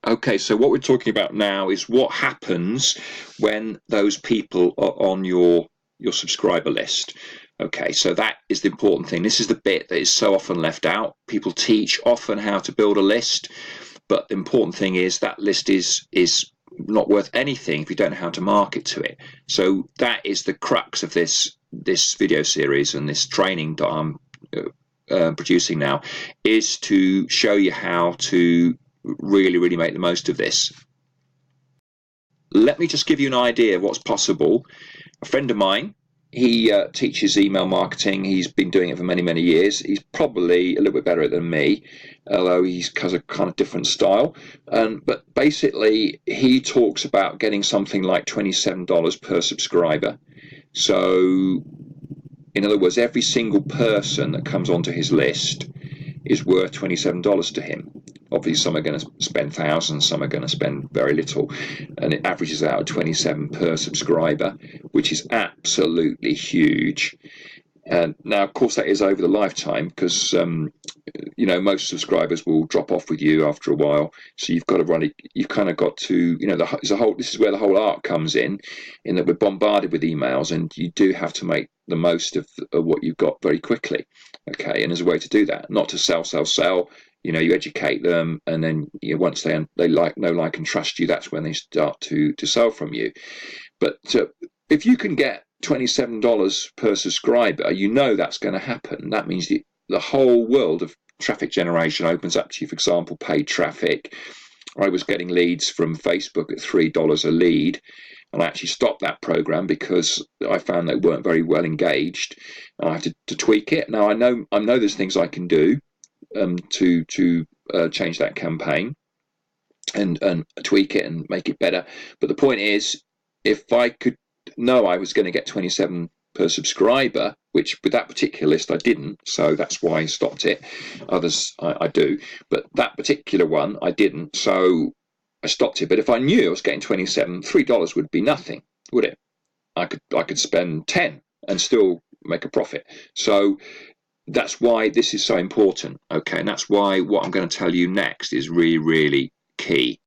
Okay, so what we're talking about now is what happens when those people are on your subscriber list. Okay, so that is the important thing. This is the bit that is so often left out. People teach often how to build a list, but the important thing is that list is not worth anything if you don't know how to market to it. So that is the crux of this video series and this training that I'm producing now, is to show you how to really make the most of this. Let me just give you an idea of what's possible. A friend of mine, he teaches email marketing. He's been doing it for many years. He's probably a little bit better at it than me, although he has a kind of different style. But basically, he talks about getting something like $27 per subscriber. So, in other words, every single person that comes onto his list is worth $27 to him. Obviously, some are going to spend thousands, some are going to spend very little, and it averages out at 27 per subscriber, which is absolutely huge. And now, of course, that is over the lifetime, because most subscribers will drop off with you after a while. So you've got to run it. You've kind of got to, this is where the whole art comes in that we're bombarded with emails, and you do have to make the most of what you've got very quickly. Okay, and there's a way to do that, not to sell. You educate them, and then once they know, like, and trust you, that's when they start to sell from you. But if you can get $27 per subscriber, that's going to happen. That means the whole world of traffic generation opens up to you. For example, paid traffic. I was getting leads from Facebook at $3 a lead, and I actually stopped that program because I found they weren't very well engaged, and I had to tweak it. Now I know there's things I can do to change that campaign and tweak it and make it better. But the point is, if I could know I was going to get 27 per subscriber, which with that particular list I didn't, so that's why I stopped it. Others I do, but that particular one I didn't, so I stopped it. But if I knew I was getting 27, $3 would be nothing, would it? I could spend 10 and still make a profit. So that's why this is so important. Okay, and that's why what I'm going to tell you next is really key.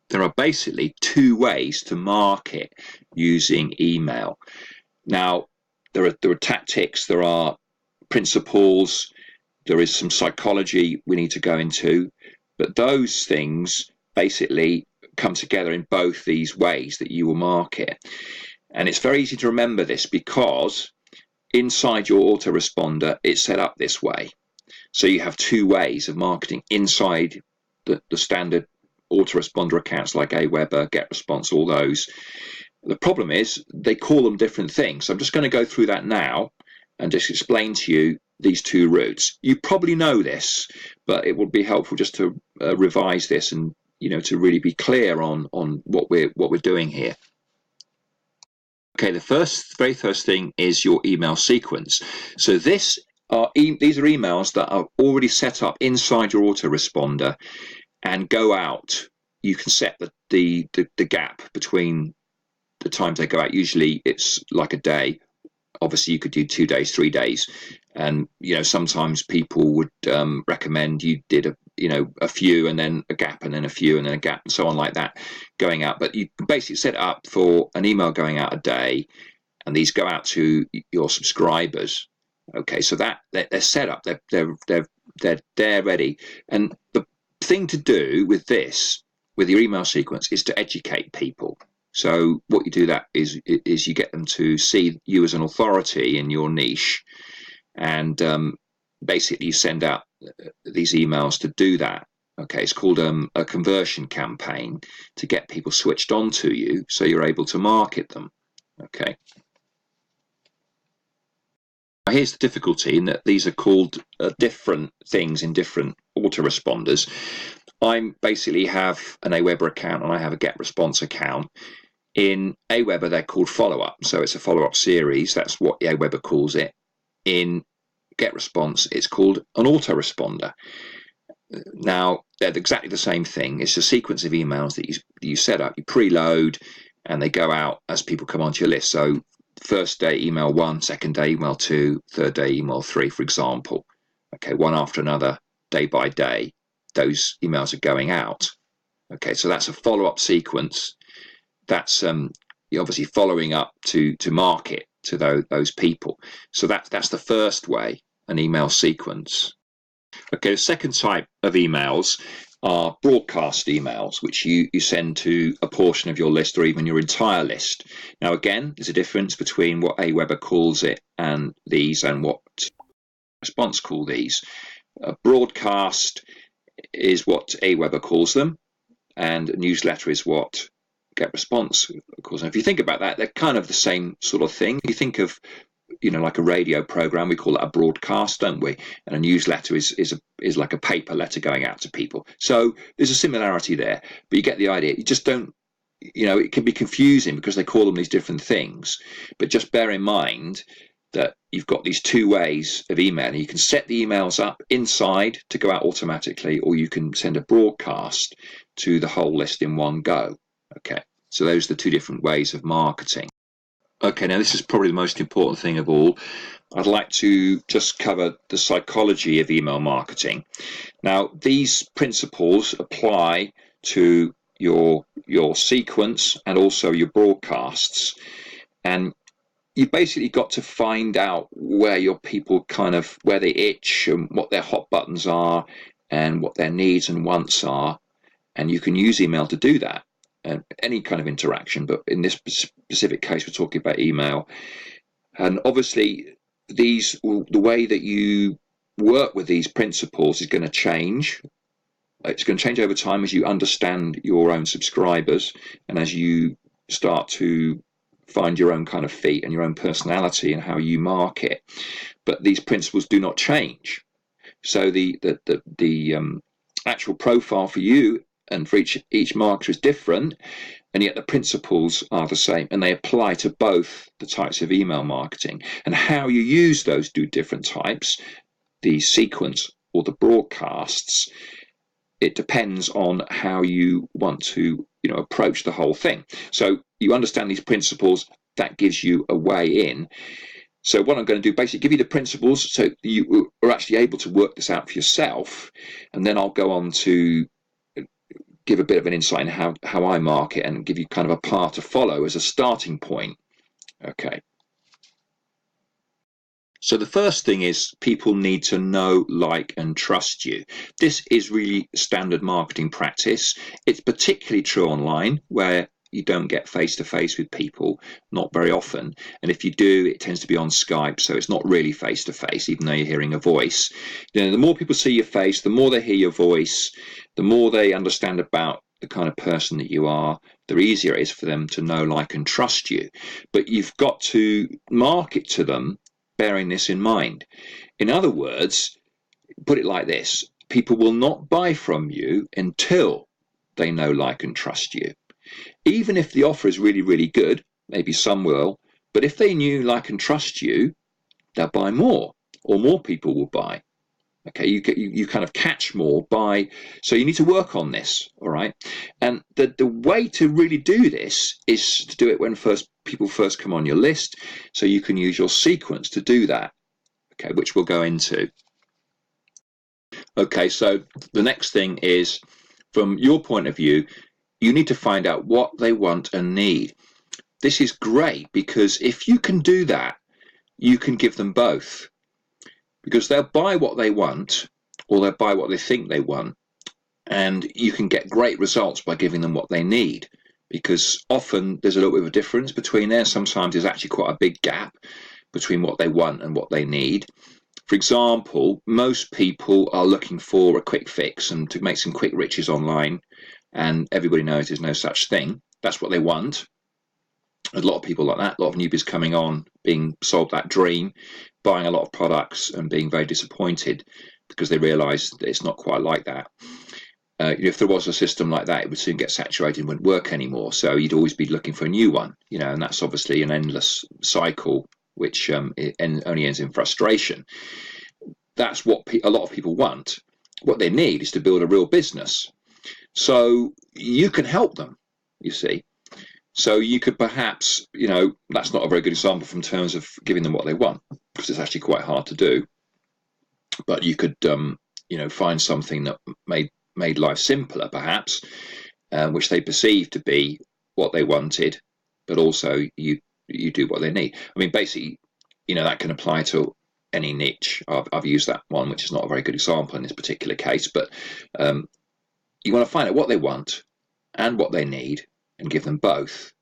There are basically two ways to market using email. Now, there are tactics, there are principles, there is some psychology we need to go into, but those things basically come together in both these ways that you will market. And it's very easy to remember this because inside your autoresponder, it's set up this way. So you have two ways of marketing inside the standard autoresponder accounts like Aweber, GetResponse, all those. The problem is they call them different things. So I'm just going to go through that now and just explain to you these two routes. You probably know this, but it would be helpful just to revise this and to really be clear on what we're doing here. Okay, the very first thing is your email sequence. So these are emails that are already set up inside your autoresponder and go out. You can set the gap between the times they go out. Usually it's like a day. Obviously you could do 2 days, 3 days, and sometimes people would recommend you did a few and then a gap and then a few and then a gap and so on, like that, going out. But you can basically set it up for an email going out a day, and these go out to your subscribers. Okay, so that they're set up, they're ready. And the thing to do with this, with your email sequence, is to educate people. So what you do that is you get them to see you as an authority in your niche, and basically you send out these emails to do that. Okay, it's called a conversion campaign to get people switched on to you, so you're able to market them. Okay. Now here's the difficulty in that these are called different things in different autoresponders. I basically have an Aweber account and I have a GetResponse account. In Aweber, they're called follow-up, so it's a follow-up series. That's what Aweber calls it. In GetResponse, it's called an autoresponder. Now, they're exactly the same thing. It's a sequence of emails that you set up, you preload, and they go out as people come onto your list. So first day email 1, second day email 2, third day email 3, for example. Okay, one after another, day by day, those emails are going out. Okay, so that's a follow-up sequence. That's you're obviously following up to market to those people. So that's the first way, an email sequence. Okay, the second type of emails are broadcast emails, which you send to a portion of your list or even your entire list. Now, again, there's a difference between what Aweber calls it and these and what Response call these. Broadcast is what Aweber calls them, and newsletter is what GetResponse calls them. If you think about that, they're kind of the same sort of thing. You think of, like a radio program, we call it a broadcast, don't we? And a newsletter is like a paper letter going out to people. So there's a similarity there, but you get the idea. You just don't, it can be confusing because they call them these different things. But just bear in mind that you've got these two ways of emailing. You can set the emails up inside to go out automatically, or you can send a broadcast to the whole list in one go. Okay, so those are the two different ways of marketing. Okay, now this is probably the most important thing of all. I'd like to just cover the psychology of email marketing. Now, these principles apply to your sequence and also your broadcasts. And you've basically got to find out where your people where they itch and what their hot buttons are and what their needs and wants are. And you can use email to do that. And any kind of interaction, but in this specific case, we're talking about email. And obviously, the way that you work with these principles is going to change. It's going to change over time as you understand your own subscribers and as you start to find your own kind of feet and your own personality and how you market. But these principles do not change. So the actual profile for you and for each marketer is different, and yet the principles are the same, and they apply to both the types of email marketing. And how you use those two different types, the sequence or the broadcasts, it depends on how you want to approach the whole thing. So you understand these principles, that gives you a way in. So what I'm going to do, basically give you the principles so you are actually able to work this out for yourself, and then I'll go on to give a bit of an insight in how I market and give you kind of a path to follow as a starting point. Okay. So the first thing is people need to know, like, and trust you. This is really standard marketing practice. It's particularly true online where you don't get face-to-face with people, not very often. And if you do, it tends to be on Skype, so it's not really face-to-face, even though you're hearing a voice. The more people see your face, the more they hear your voice, the more they understand about the kind of person that you are, the easier it is for them to know, like, and trust you. But you've got to market to them bearing this in mind. In other words, put it like this: people will not buy from you until they know, like, and trust you. Even if the offer is really, really good, maybe some will, but if they knew, like, and trust you, they'll buy more, or more people will buy. Okay, you kind of catch more by, so you need to work on this, all right? And the way to really do this is to do it when people first come on your list, so you can use your sequence to do that, okay, which we'll go into. Okay, so the next thing is, from your point of view, you need to find out what they want and need. This is great because if you can do that, you can give them both, because they'll buy what they want or they'll buy what they think they want, and you can get great results by giving them what they need, because often there's a little bit of a difference between there. Sometimes there's actually quite a big gap between what they want and what they need. For example, most people are looking for a quick fix and to make some quick riches online, and everybody knows there's no such thing. That's what they want. A lot of people like that, a lot of newbies coming on, being sold that dream, buying a lot of products and being very disappointed because they realise that it's not quite like that. If there was a system like that, it would soon get saturated and wouldn't work anymore. So you'd always be looking for a new one, and that's obviously an endless cycle, which only ends in frustration. That's what a lot of people want. What they need is to build a real business. So you can help them, you see. So you could perhaps, that's not a very good example from terms of giving them what they want, because it's actually quite hard to do. But you could, find something that made life simpler, perhaps, which they perceive to be what they wanted, but also you do what they need. I mean, basically, that can apply to any niche. I've used that one, which is not a very good example in this particular case, but you want to find out what they want and what they need and give them both.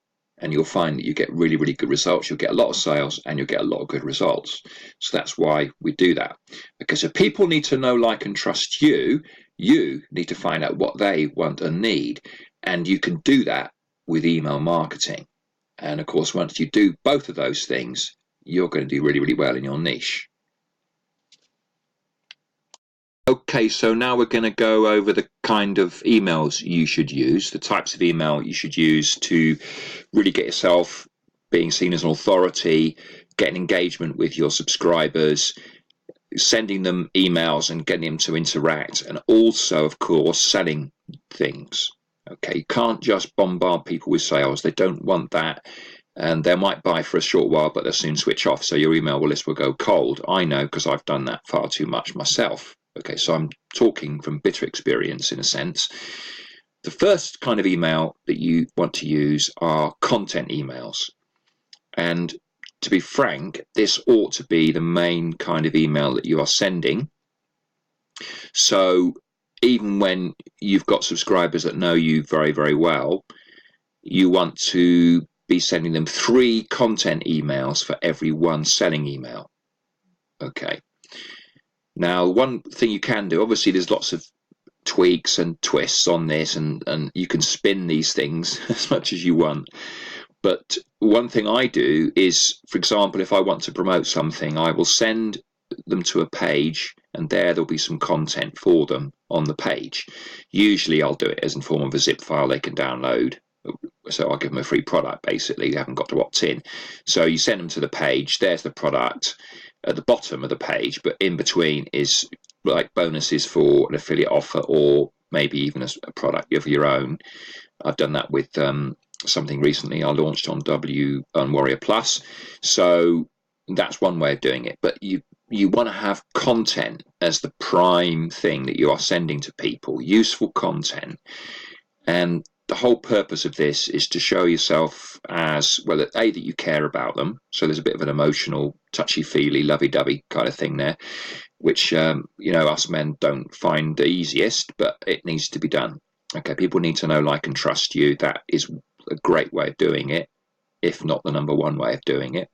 And you'll find that you get really, really good results. You'll get a lot of sales and you'll get a lot of good results. So that's why we do that. Because if people need to know, like, and trust you, you need to find out what they want and need. And you can do that with email marketing. And of course, once you do both of those things, you're going to do really, really well in your niche. Okay, so now we're going to go over the kind of emails you should use, the types of email you should use to really get yourself being seen as an authority, getting engagement with your subscribers, sending them emails and getting them to interact, and also, of course, selling things. Okay, you can't just bombard people with sales. They don't want that. And they might buy for a short while, but they'll soon switch off. So your email list will go cold. I know, because I've done that far too much myself. Okay, so I'm talking from bitter experience in a sense. The first kind of email that you want to use are content emails. And to be frank, this ought to be the main kind of email that you are sending. So even when you've got subscribers that know you very, very well, you want to be sending them 3 content emails for every 1 selling email. Okay. Now, one thing you can do, obviously there's lots of tweaks and twists on this, and you can spin these things as much as you want. But one thing I do is, for example, if I want to promote something, I will send them to a page, and there'll be some content for them on the page. Usually I'll do it as in form of a zip file they can download. So I'll give them a free product, basically. You haven't got to opt in. So you send them to the page. There's the product at the bottom of the page, but in between is like bonuses for an affiliate offer, or maybe even a product of your own. I've done that with something recently I launched on Warrior Plus. So that's one way of doing it. But you want to have content as the prime thing that you are sending to people, useful content. And the whole purpose of this is to show yourself as, well, that you care about them. So there's a bit of an emotional, touchy-feely, lovey-dovey kind of thing there, which, us men don't find the easiest, but it needs to be done. Okay, people need to know, like, and trust you. That is a great way of doing it, if not the #1 way of doing it.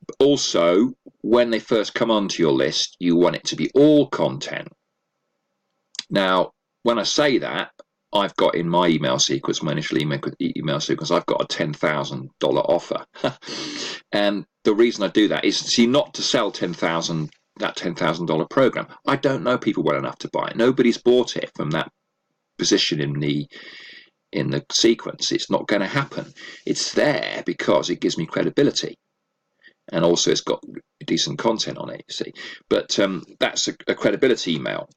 But also, when they first come onto your list, you want it to be all content. Now, when I say that, I've got in my email sequence, my initial email sequence, I've got a $10,000 offer. And the reason I do that is not to sell that $10,000 program. I don't know people well enough to buy it. Nobody's bought it from that position in the sequence. It's not going to happen. It's there because it gives me credibility. And also it's got decent content on it, you see. But that's a credibility email,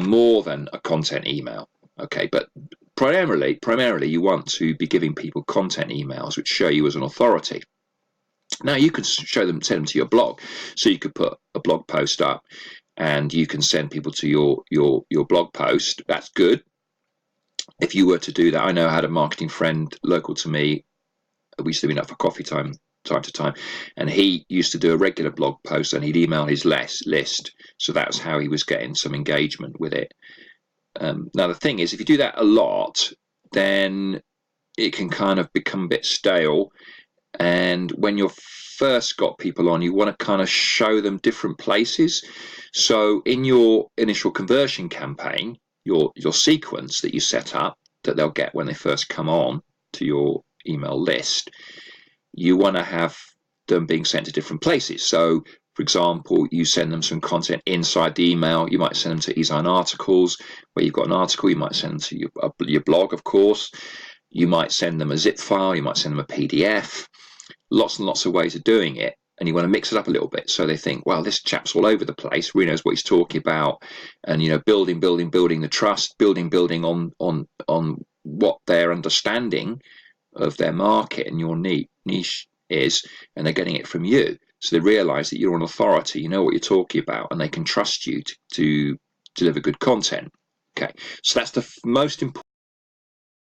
more than a content email. Okay, but primarily you want to be giving people content emails which show you as an authority. Now you can send them to your blog. So you could put a blog post up and you can send people to your blog post. That's good. If you were to do that, I know I had a marketing friend local to me. We used to meet up for coffee time to time, and he used to do a regular blog post and he'd email his list. So that's how he was getting some engagement with it. Now the thing is, if you do that a lot, then it can kind of become a bit stale. And when you're first got people on, you want to kind of show them different places. So in your initial conversion campaign, your sequence that you set up that they'll get when they first come on to your email list, you want to have them being sent to different places. So for example, you send them some content inside the email. You might send them to eZine articles, where you've got an article. You might send them to your blog, of course. You might send them a zip file. You might send them a PDF. Lots and lots of ways of doing it. And you want to mix it up a little bit so they think, well, this chap's all over the place. Really knows what he's talking about. And, building the trust, building on what their understanding of their market and your niche is, and they're getting it from you. So they realize that you're an authority, you know what you're talking about, and they can trust you to deliver good content. Okay, so that's the most important